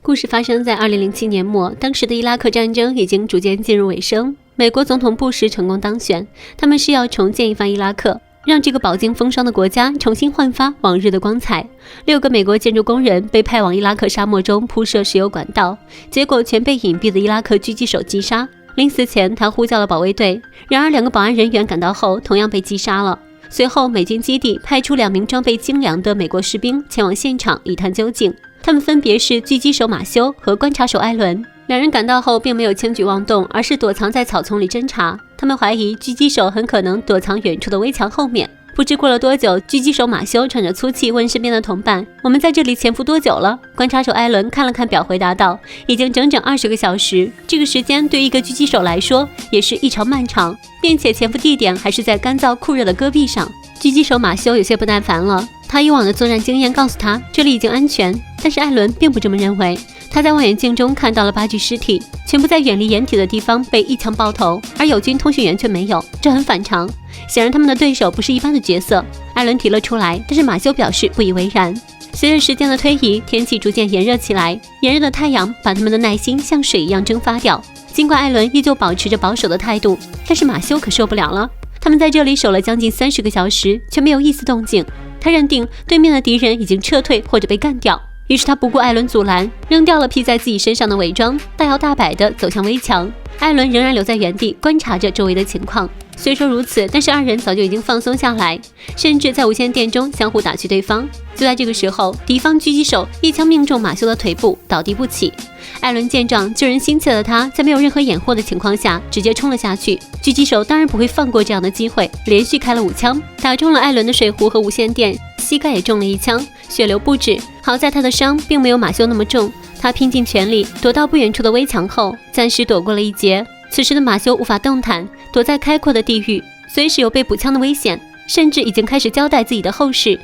故事发生在2007年末，当时的伊拉克战争已经逐渐进入尾声，美国总统布什成功当选，他们是要重建一番伊拉克，让这个饱经风霜的国家重新焕发往日的光彩。6个美国建筑工人被派往伊拉克沙漠中铺设石油管道，结果全被隐蔽的伊拉克狙击手击杀。临死前，他呼叫了保卫队，然而2个保安人员赶到后同样被击杀了。随后，美军基地派出2名装备精良的美国士兵前往现场一探究竟。他们分别是狙击手马修和观察手艾伦。2人赶到后并没有轻举妄动，而是躲藏在草丛里侦查。他们怀疑狙击手很可能躲藏远处的围墙后面。不知过了多久，狙击手马修喘着粗气问身边的同伴：“我们在这里潜伏多久了？”观察手艾伦看了看表，回答道：“已经整整20个小时。这个时间对于一个狙击手来说也是异常漫长，并且潜伏地点还是在干燥酷热的戈壁上。”狙击手马修有些不耐烦了，他以往的作战经验告诉他这里已经安全，但是艾伦并不这么认为。他在望远镜中看到了8具尸体，全部在远离掩体的地方被一枪爆头，而友军通讯员却没有，这很反常。显然他们的对手不是一般的角色。艾伦提了出来，但是马修表示不以为然。随着时间的推移，天气逐渐炎热起来，炎热的太阳把他们的耐心像水一样蒸发掉。尽管艾伦依旧保持着保守的态度，但是马修可受不了了。他们在这里守了将近30个小时，却没有一丝动静。他认定对面的敌人已经撤退或者被干掉，于是他不顾艾伦阻拦，扔掉了披在自己身上的伪装，大摇大摆地走向围墙。艾伦仍然留在原地观察着周围的情况。虽说如此，但是2人早就已经放松下来，甚至在无线电中相互打趣对方。就在这个时候，敌方狙击手一枪命中马修的腿部，倒地不起。艾伦见状，救人心切的他在没有任何掩护的情况下直接冲了下去。狙击手当然不会放过这样的机会，连续开了5枪，打中了艾伦的水壶和无线电，膝盖也中了1枪，血流不止。好在他的伤并没有马修那么重，他拼尽全力躲到不远处的围墙后，暂时躲过了一劫。此时的马修无法动弹，躲在开阔的地域，随时有被补枪的危险，甚至已经开始交代自己的后事。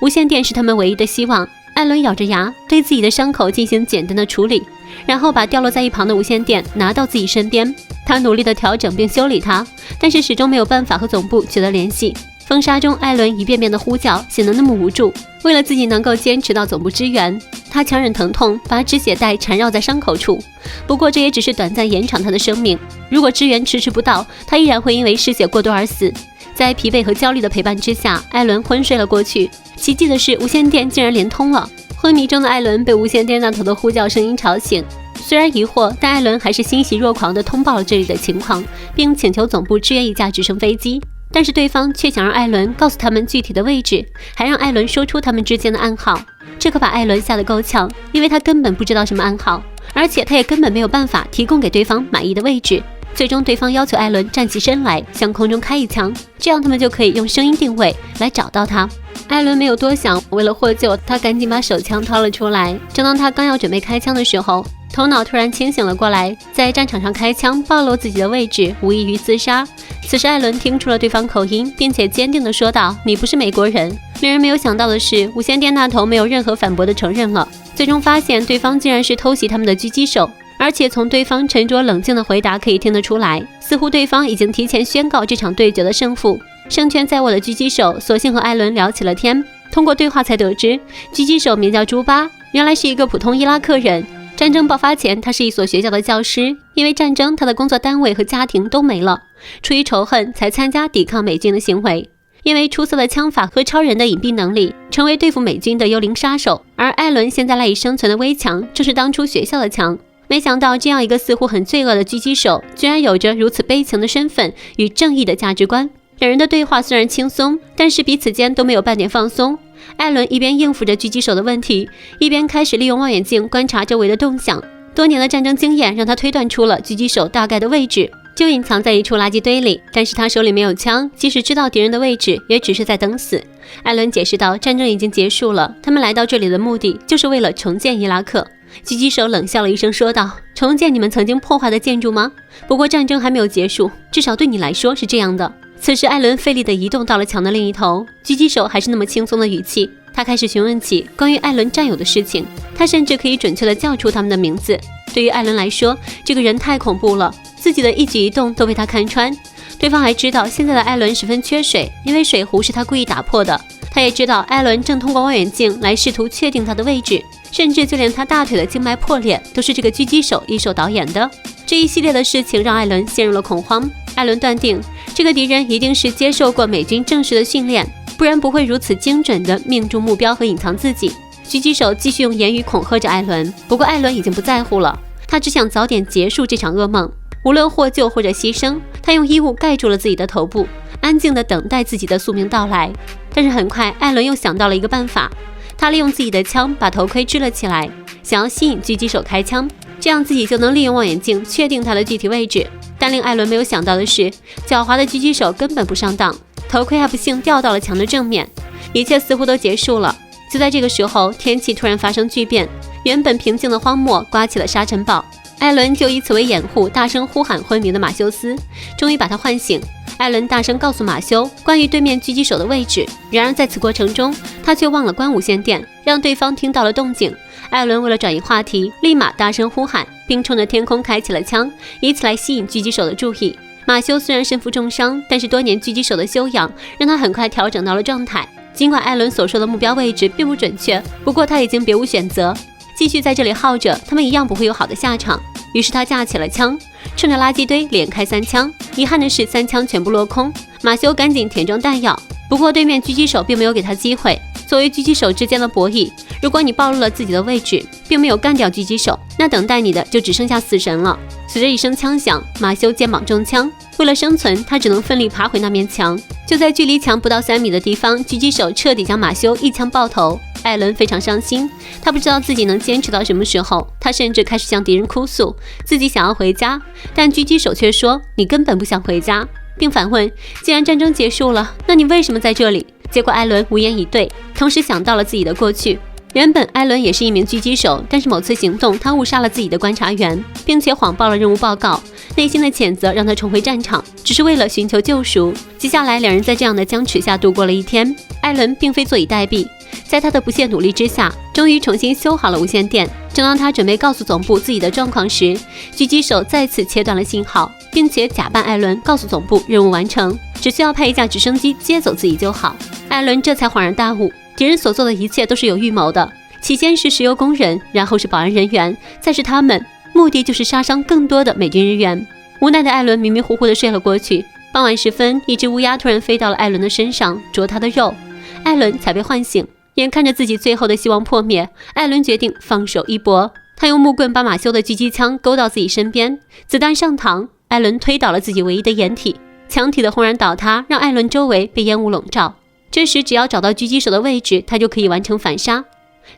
无线电是他们唯一的希望。艾伦咬着牙对自己的伤口进行简单的处理，然后把掉落在一旁的无线电拿到自己身边。他努力地调整并修理它，但是始终没有办法和总部取得联系。风沙中，艾伦一遍遍的呼叫，显得那么无助。为了自己能够坚持到总部支援，他强忍疼痛，把止血带缠绕在伤口处。不过这也只是短暂延长他的生命，如果支援迟迟不到，他依然会因为失血过多而死。在疲惫和焦虑的陪伴之下，艾伦昏睡了过去。奇迹的是，无线电竟然连通了。昏迷中的艾伦被无线电那头的呼叫声音吵醒，虽然疑惑，但艾伦还是欣喜若狂地通报了这里的情况，并请求总部支援一架直升飞机。但是对方却想让艾伦告诉他们具体的位置，还让艾伦说出他们之间的暗号。这可把艾伦吓得够呛，因为他根本不知道什么暗号，而且他也根本没有办法提供给对方满意的位置。最终对方要求艾伦站起身来向空中开1枪，这样他们就可以用声音定位来找到他。艾伦没有多想，为了获救，他赶紧把手枪掏了出来。正当他刚要准备开枪的时候，头脑突然清醒了过来，在战场上开枪暴露自己的位置，无异于自杀。此时艾伦听出了对方口音，并且坚定地说道：“你不是美国人。”令人没有想到的是，无线电那头没有任何反驳的承认了。最终发现对方竟然是偷袭他们的狙击手，而且从对方沉着冷静的回答可以听得出来，似乎对方已经提前宣告这场对决的胜负。胜券在握的狙击手索性和艾伦聊起了天，通过对话才得知，狙击手名叫朱巴，原来是一个普通伊拉克人。战争爆发前，他是一所学校的教师，因为战争，他的工作单位和家庭都没了，出于仇恨才参加抵抗美军的行为。因为出色的枪法和超人的隐蔽能力，成为对付美军的幽灵杀手。而艾伦现在赖以生存的围墙，正是当初学校的墙。没想到这样一个似乎很罪恶的狙击手，居然有着如此悲情的身份与正义的价值观。两人的对话虽然轻松，但是彼此间都没有半点放松。艾伦一边应付着狙击手的问题，一边开始利用望远镜观察周围的动向。多年的战争经验让他推断出了狙击手大概的位置，就隐藏在一处垃圾堆里。但是他手里没有枪，即使知道敌人的位置，也只是在等死。艾伦解释道，战争已经结束了，他们来到这里的目的就是为了重建伊拉克。狙击手冷笑了一声说道，重建你们曾经破坏的建筑吗？不过战争还没有结束，至少对你来说是这样的。此时艾伦费力地移动到了墙的另一头，狙击手还是那么轻松的语气，他开始询问起关于艾伦战友的事情，他甚至可以准确地叫出他们的名字。对于艾伦来说，这个人太恐怖了，自己的一举一动都被他看穿。对方还知道现在的艾伦十分缺水，因为水壶是他故意打破的。他也知道艾伦正通过望远镜来试图确定他的位置，甚至就连他大腿的静脉破裂都是这个狙击手一手导演的。这一系列的事情让艾伦陷入了恐慌。艾伦断定这个敌人一定是接受过美军正式的训练，不然不会如此精准地命中目标和隐藏自己。狙击手继续用言语恐吓着艾伦，不过艾伦已经不在乎了，他只想早点结束这场噩梦。无论获救或者牺牲，他用衣物盖住了自己的头部，安静地等待自己的宿命到来。但是很快，艾伦又想到了一个办法，他利用自己的枪把头盔支了起来，想要吸引狙击手开枪，这样自己就能利用望远镜确定他的具体位置。但令艾伦没有想到的是，狡猾的狙击手根本不上当，头盔还不幸掉到了墙的正面，一切似乎都结束了。就在这个时候，天气突然发生巨变，原本平静的荒漠刮起了沙尘暴。艾伦就以此为掩护，大声呼喊昏迷的马修斯，终于把他唤醒。艾伦大声告诉马修关于对面狙击手的位置，然而在此过程中，他却忘了关无线电，让对方听到了动静。艾伦为了转移话题，立马大声呼喊，并冲着天空开起了枪，以此来吸引狙击手的注意。马修虽然身负重伤，但是多年狙击手的修养让他很快调整到了状态。尽管艾伦所说的目标位置并不准确，不过他已经别无选择，继续在这里耗着，他们一样不会有好的下场。于是他架起了枪，趁着垃圾堆连开3枪，遗憾的是3枪全部落空。马修赶紧填装弹药，不过对面狙击手并没有给他机会。作为狙击手之间的博弈，如果你暴露了自己的位置，并没有干掉狙击手，那等待你的就只剩下死神了。随着一声枪响，马修肩膀中枪，为了生存，他只能奋力爬回那面墙。就在距离墙不到3米的地方，狙击手彻底将马修一枪爆头。艾伦非常伤心，他不知道自己能坚持到什么时候，他甚至开始向敌人哭诉自己想要回家，但狙击手却说你根本不想回家，并反问既然战争结束了，那你为什么在这里？结果艾伦无言以对，同时想到了自己的过去。原本艾伦也是一名狙击手，但是某次行动他误杀了自己的观察员，并且谎报了任务报告，内心的谴责让他重回战场，只是为了寻求救赎。接下来两人在这样的僵持下度过了一天。艾伦并非坐以待毙，在他的不懈努力之下，终于重新修好了无线电。正当他准备告诉总部自己的状况时，狙击手再次切断了信号，并且假扮艾伦告诉总部任务完成，只需要派一架直升机接走自己就好。艾伦这才恍然大悟，敌人所做的一切都是有预谋的，起先是石油工人，然后是保安人员，再是他们，目的就是杀伤更多的美军人员。无奈的艾伦迷迷糊糊地睡了过去。傍晚时分，一只乌鸦突然飞到了艾伦的身上，啄他的肉，艾伦才被唤醒。眼看着自己最后的希望破灭，艾伦决定放手一搏。他用木棍把马修的狙击枪勾到自己身边，子弹上膛，艾伦推倒了自己唯一的掩体，墙体的轰然倒塌让艾伦周围被烟雾笼罩。这时只要找到狙击手的位置，他就可以完成反杀。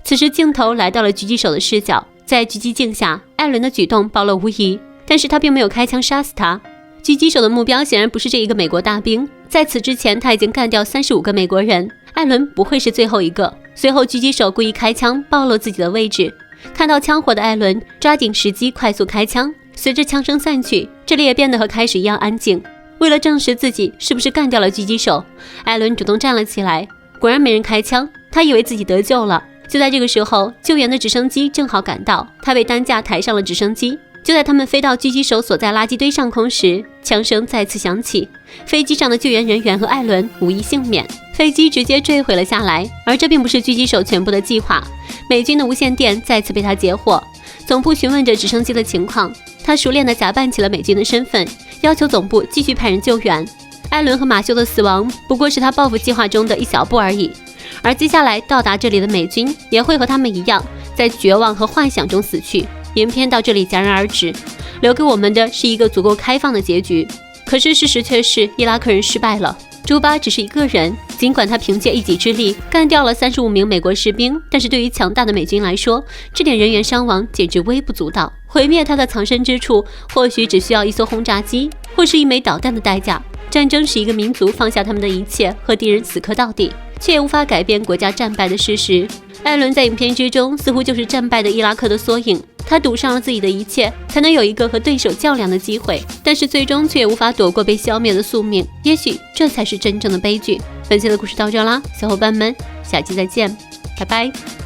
此时镜头来到了狙击手的视角，在狙击镜下，艾伦的举动暴露无遗，但是他并没有开枪杀死他。狙击手的目标显然不是这一个美国大兵，在此之前他已经干掉35个美国人，艾伦不会是最后一个。随后狙击手故意开枪暴露自己的位置，看到枪火的艾伦抓紧时机快速开枪。随着枪声散去，这里也变得和开始一样安静。为了证实自己是不是干掉了狙击手，艾伦主动站了起来，果然没人开枪，他以为自己得救了。就在这个时候，救援的直升机正好赶到，他被担架抬上了直升机。就在他们飞到狙击手所在垃圾堆上空时，枪声再次响起，飞机上的救援人员和艾伦无一幸免，飞机直接坠毁了下来。而这并不是狙击手全部的计划，美军的无线电再次被他截获。总部询问着直升机的情况，他熟练地假扮起了美军的身份，要求总部继续派人救援。艾伦和马修的死亡不过是他报复计划中的一小步而已，而接下来到达这里的美军也会和他们一样，在绝望和幻想中死去。影片到这里戛然而止，留给我们的是一个足够开放的结局。可是事实却是伊拉克人失败了，朱巴只是一个人，尽管他凭借一己之力干掉了35名美国士兵，但是对于强大的美军来说，这点人员伤亡简直微不足道。毁灭他的藏身之处，或许只需要一艘轰炸机或是一枚导弹的代价。战争使一个民族放下他们的一切，和敌人死磕到底，却也无法改变国家战败的事实。艾伦在影片之中似乎就是战败的伊拉克的缩影，他赌上了自己的一切，才能有一个和对手较量的机会，但是最终却也无法躲过被消灭的宿命。也许这才是真正的悲剧。本期的故事到这啦，小伙伴们，下期再见，拜拜。